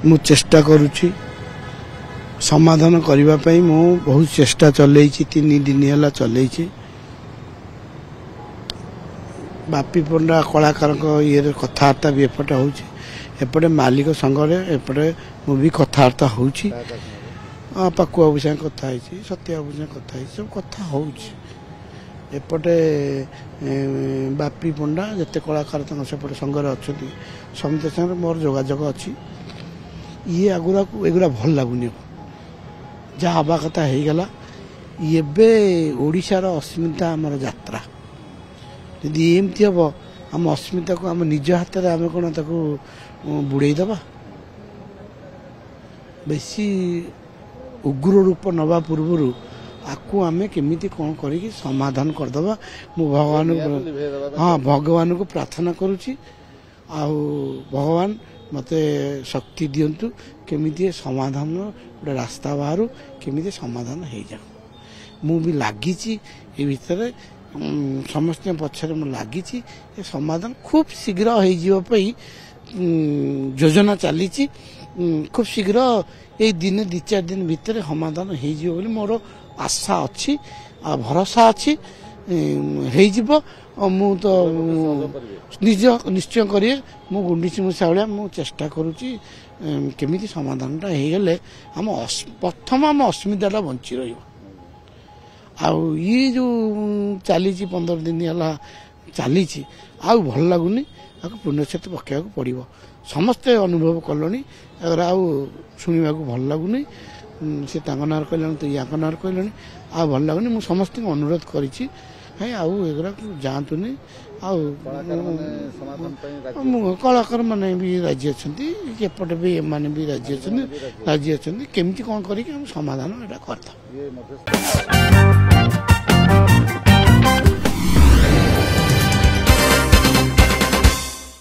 मु चेष्टा करुछि समाधान करबा पई मु बहुत चेष्टा चलैछि 3 दिन हला चलैछि बापी पंडा कलाकार ये कथबार्ता भी एपटे होछि एपटे मालिक संघरे एपटे मु भी कथबार्ता होछि पाकु बाबू संग कथा होछि सत्य बाबू संग कथा होछि सब कथा होछि एपटे बापी पंडा जते कलाकार सेपटे संघरे अच्छी समिति संग मोर जोगाजोग अच्छी ये आगुरा को एगुरा भल लगुनि जहाँ हवा कथा हो गला ये ओडिशार अस्मिता आमर यात्रा यदि एमती हम आम अस्मिता को आम निज हाथ में आम कौन ताको बुड़ेदबा बेसी उग्र रूप नवा पूर्वर आपको आम केमी कौन कर समाधान करदबा मु भगवान हाँ भगवान को प्रार्थना करुच्ची आ भगवान मते शक्ति दिंतु केमी समाधान गोटे रास्ता बाहर केमी समाधान हो जाओ मु भी लगी ये भितर समस्त पक्षर लगी समाधान खूब शीघ्र हो योजना चली खूब शीघ्र ये दिन 2-4 दिन भितर समाधान हो मोर आशा अच्छी आ भरोसा अच्छी हो मु तो निश्चय करिए मु गुंडीची मूषा भाया मु चेष्टा करुच्ची केमी समाधानटा होगले आम प्रथम आम अस्मिताटा बंची रही ये जो चली 15 दिन है चली आउ भल लगुनि पुण्यक्षेत्र पकड़ा पड़ो समस्ते अनुभव कले अगर आउ शुणा भल लगुनि से ना कहले तो या ना कहले आ भल लगुनि मुझे समस्त अनुरोध करी आगुरा जातुनि कलाकार मैंने भी राजी अच्छा एपटे भी एम भी राजी अच्छा केमती कौन कर समाधान यहाँ करता।